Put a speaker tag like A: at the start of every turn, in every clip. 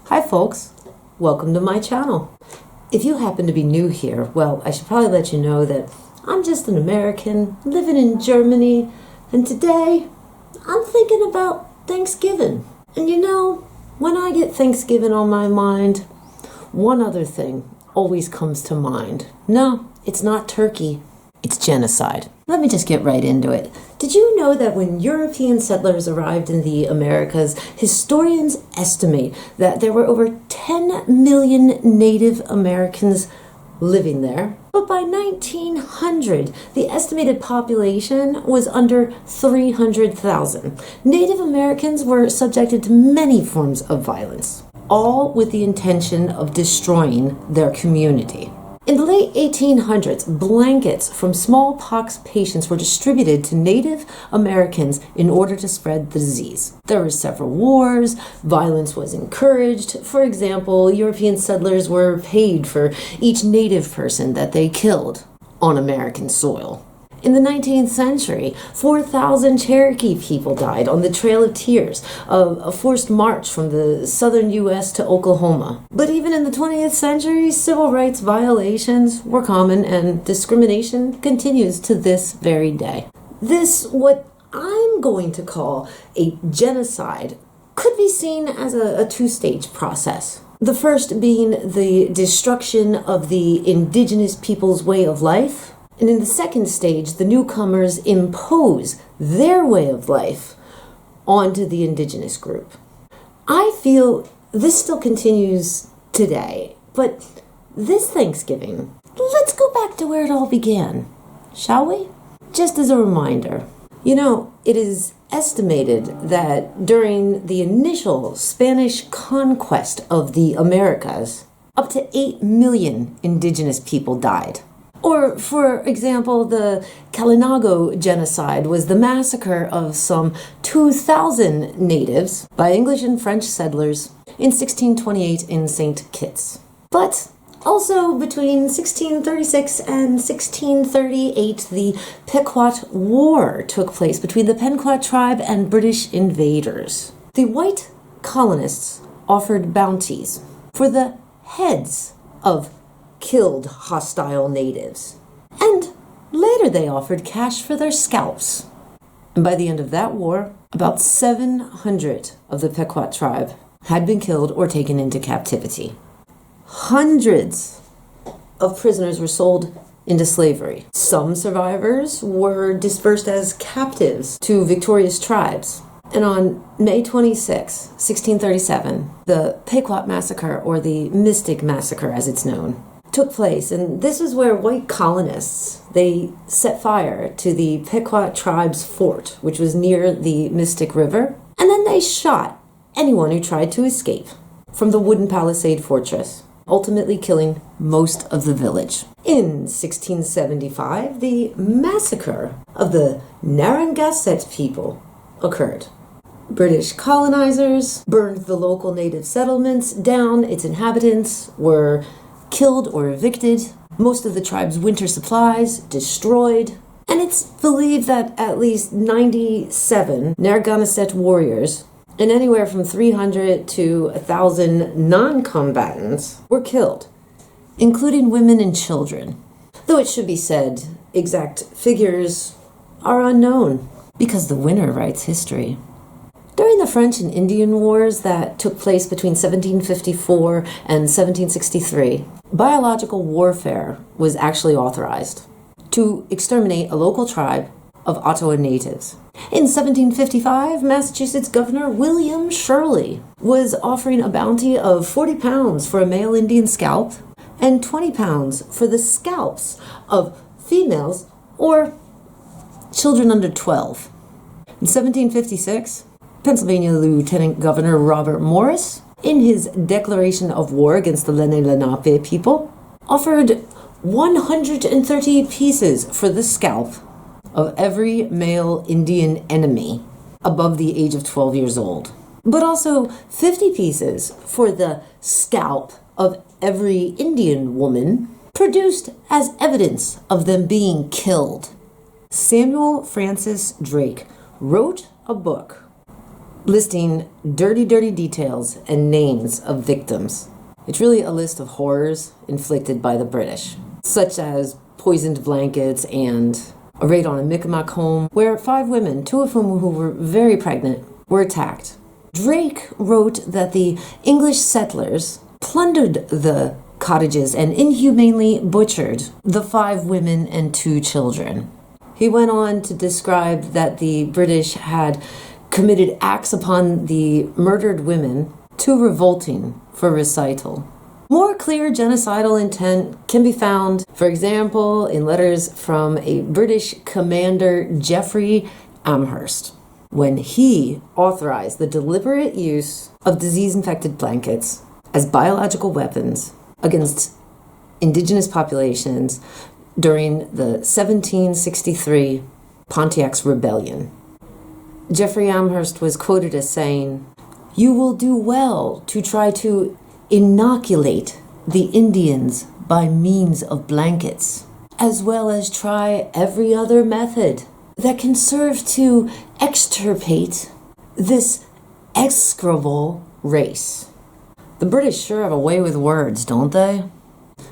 A: Hi folks, welcome to my channel. If you happen to be new here, well, I should probably let you know that I'm just an American living in Germany, and today I'm thinking about Thanksgiving. And you know, when I get Thanksgiving on my mind, one other thing always comes to mind. No, it's not turkey, it's genocide. Let me just get right into it. Did you know that when European settlers arrived in the Americas, historians estimate that there were over 10 million Native Americans living there? But by 1900, the estimated population was under 300,000. Native Americans were subjected to many forms of violence, all with the intention of destroying their community. In the late 1800s, blankets from smallpox patients were distributed to Native Americans in order to spread the disease. There were several wars, violence was encouraged. For example, European settlers were paid for each Native person that they killed on American soil. In the 19th century, 4,000 Cherokee people died on the Trail of Tears, a forced march from the southern U.S. to Oklahoma. But even in the 20th century, civil rights violations were common and discrimination continues to this very day. This, what I'm going to call a genocide, could be seen as a two-stage process. The first being the destruction of the indigenous people's way of life, and in the second stage, the newcomers impose their way of life onto the indigenous group. I feel this still continues today, but this Thanksgiving, let's go back to where it all began, shall we? Just as a reminder, you know, it is estimated that during the initial Spanish conquest of the Americas, up to 8 million indigenous people died. Or, for example, the Kalinago genocide was the massacre of some 2,000 natives by English and French settlers in 1628 in St. Kitts. But also between 1636 and 1638, the Pequot War took place between the Pequot tribe and British invaders. The white colonists offered bounties for the heads of killed hostile natives, and later they offered cash for their scalps. And by the end of that war, about 700 of the Pequot tribe had been killed or taken into captivity. Hundreds of prisoners were sold into slavery. Some survivors were dispersed as captives to victorious tribes. And on May 26, 1637, the Pequot Massacre, or the Mystic Massacre as it's known, took place, and this is where white colonists, they set fire to the Pequot tribe's fort, which was near the Mystic River, and then they shot anyone who tried to escape from the wooden palisade fortress, ultimately killing most of the village. In 1675, the massacre of the Narragansett people occurred. British colonizers burned the local native settlements down. Its inhabitants were killed or evicted, most of the tribe's winter supplies destroyed, and it's believed that at least 97 Narragansett warriors and anywhere from 300 to 1,000 non-combatants were killed, including women and children. Though it should be said, exact figures are unknown because the winner writes history. During the French and Indian Wars that took place between 1754 and 1763, biological warfare was actually authorized to exterminate a local tribe of Ottawa natives. In 1755, Massachusetts Governor William Shirley was offering a bounty of 40 pounds for a male Indian scalp and 20 pounds for the scalps of females or children under 12. In 1756, Pennsylvania Lieutenant Governor Robert Morris, in his declaration of war against the Lenape people, offered 130 pieces for the scalp of every male Indian enemy above the age of 12 years old, but also 50 pieces for the scalp of every Indian woman produced as evidence of them being killed. Samuel Francis Drake wrote a book listing dirty, dirty details and names of victims. It's really a list of horrors inflicted by the British, such as poisoned blankets and a raid on a Mi'kmaq home where 5 women, 2 of whom who were very pregnant, were attacked. Drake wrote that the English settlers plundered the cottages and inhumanely butchered the 5 women and 2 children. He went on to describe that the British had committed acts upon the murdered women too revolting for recital. More clear genocidal intent can be found, for example, in letters from a British commander, Geoffrey Amherst, when he authorized the deliberate use of disease-infected blankets as biological weapons against indigenous populations during the 1763 Pontiac's Rebellion. Geoffrey Amherst was quoted as saying, "You will do well to try to inoculate the Indians by means of blankets, as well as try every other method that can serve to extirpate this execrable race." The British sure have a way with words, don't they?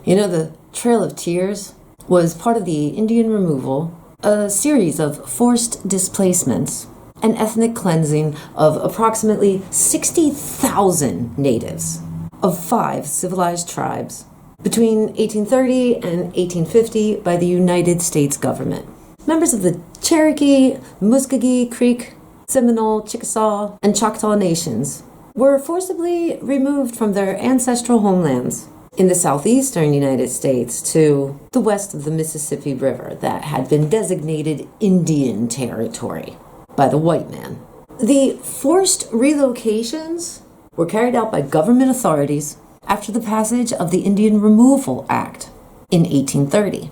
A: You know, the Trail of Tears was part of the Indian removal, a series of forced displacements and ethnic cleansing of approximately 60,000 natives of 5 civilized tribes between 1830 and 1850 by the United States government. Members of the Cherokee, Muskogee Creek, Seminole, Chickasaw, and Choctaw nations were forcibly removed from their ancestral homelands in the southeastern United States to the west of the Mississippi River that had been designated Indian Territory by the white man. The forced relocations were carried out by government authorities after the passage of the Indian Removal Act in 1830.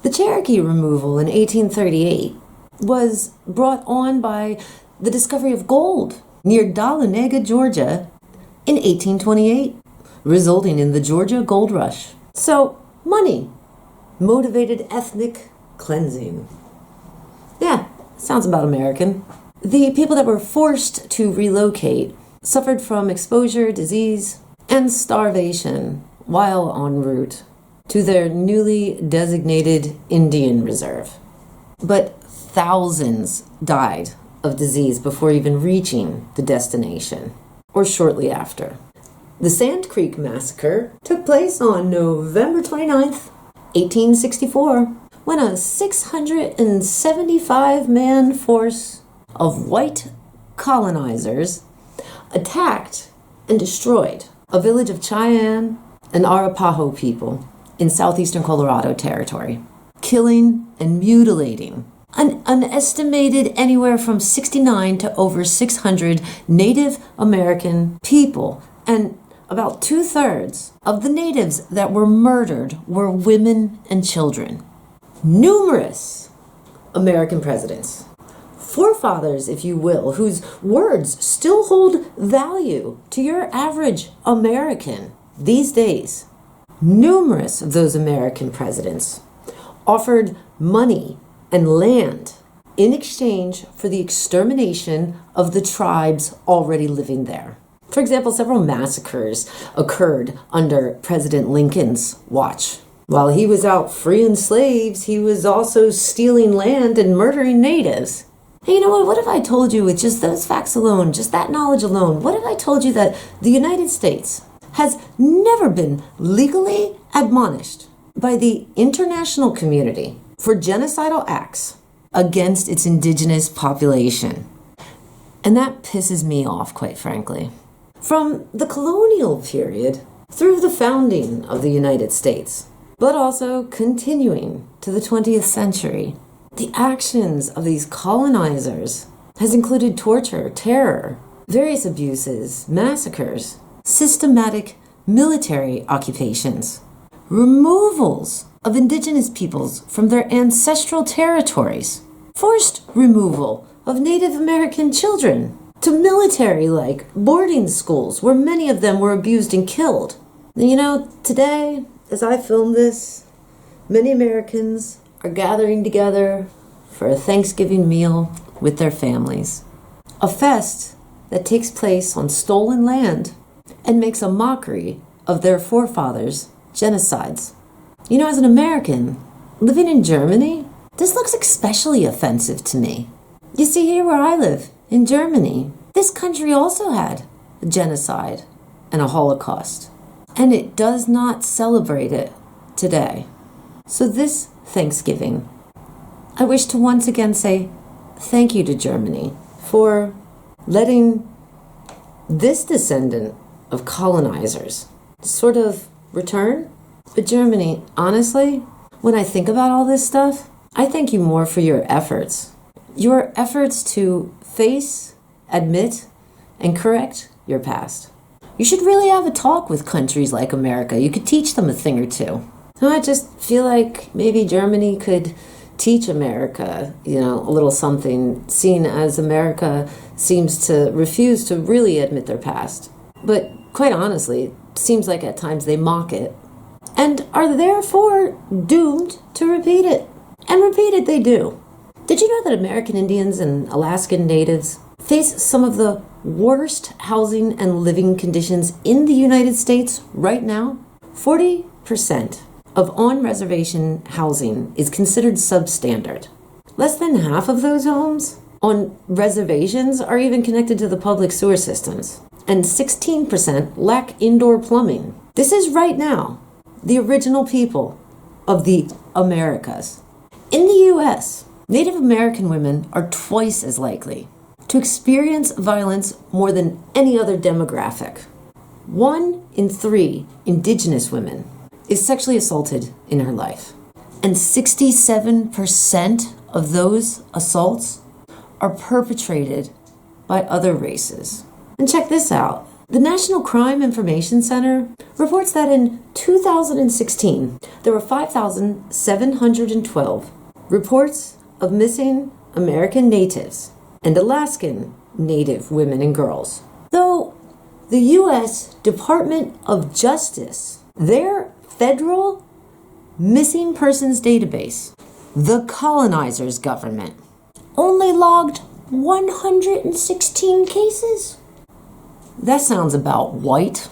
A: The Cherokee removal in 1838 was brought on by the discovery of gold near Dahlonega, Georgia in 1828, resulting in the Georgia Gold Rush. So, money motivated ethnic cleansing. Yeah, sounds about American. The people that were forced to relocate suffered from exposure, disease, and starvation while en route to their newly designated Indian Reserve. But thousands died of disease before even reaching the destination, or shortly after. The Sand Creek Massacre took place on November 29th, 1864, when a 675-man force of white colonizers attacked and destroyed a village of Cheyenne and Arapaho people in southeastern Colorado Territory, killing and mutilating an estimated anywhere from 69 to over 600 Native American people, and about 2/3 of the natives that were murdered were women and children. Numerous American presidents, forefathers, if you will, whose words still hold value to your average American these days. Numerous of those American presidents offered money and land in exchange for the extermination of the tribes already living there. For example, several massacres occurred under President Lincoln's watch. While he was out freeing slaves, he was also stealing land and murdering natives. Hey, you know what? What if I told you with just those facts alone, just that knowledge alone, what if I told you that the United States has never been legally admonished by the international community for genocidal acts against its indigenous population? And that pisses me off, quite frankly. From the colonial period through the founding of the United States, but also continuing to the 20th century, the actions of these colonizers has included torture, terror, various abuses, massacres, systematic military occupations, removals of indigenous peoples from their ancestral territories, forced removal of Native American children to military-like boarding schools where many of them were abused and killed. You know, today, as I film this, many Americans are gathering together for a Thanksgiving meal with their families. A fest that takes place on stolen land and makes a mockery of their forefathers' genocides. You know, as an American living in Germany, this looks especially offensive to me. You see, here where I live, in Germany, this country also had a genocide and a Holocaust, and it does not celebrate it today. So this Thanksgiving, I wish to once again say thank you to Germany for letting this descendant of colonizers sort of return. But Germany, honestly, when I think about all this stuff, I thank you more for your efforts. Your efforts to face, admit, and correct your past. You should really have a talk with countries like America. You could teach them a thing or two. I just feel like maybe Germany could teach America, a little something, seeing as America seems to refuse to really admit their past. But quite honestly, it seems like at times they mock it and are therefore doomed to repeat it. And repeat it they do. Did you know that American Indians and Alaskan Natives face some of the worst housing and living conditions in the United States right now? 40% of on-reservation housing is considered substandard. Less than half of those homes on reservations are even connected to the public sewer systems, and 16% lack indoor plumbing. This is right now the original people of the Americas. In the U.S., Native American women are twice as likely to experience violence more than any other demographic. 1 in 3 indigenous women is sexually assaulted in her life. And 67% of those assaults are perpetrated by other races. And check this out. The National Crime Information Center reports that in 2016, there were 5,712 reports of missing American natives and Alaskan Native women and girls. Though the U.S. Department of Justice, their federal missing persons database, the colonizers' government, only logged 116 cases. That sounds about white.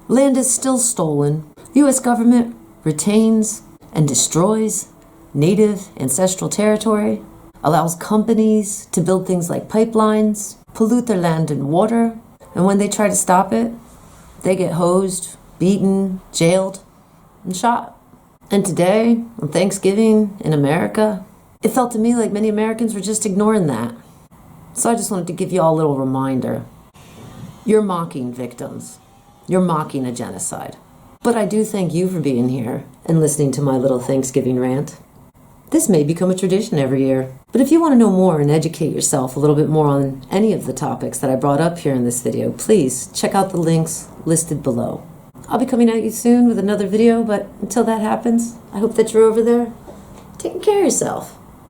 A: Land is still stolen. The U.S. government retains and destroys native ancestral territory, allows companies to build things like pipelines, pollute their land and water, and when they try to stop it, they get hosed, beaten, jailed, and shot. And today, on Thanksgiving in America, it felt to me like many Americans were just ignoring that. So I just wanted to give you all a little reminder. You're mocking victims. You're mocking a genocide. But I do thank you for being here and listening to my little Thanksgiving rant. This may become a tradition every year, but if you want to know more and educate yourself a little bit more on any of the topics that I brought up here in this video, please check out the links listed below. I'll be coming at you soon with another video, but until that happens, I hope that you're over there taking care of yourself.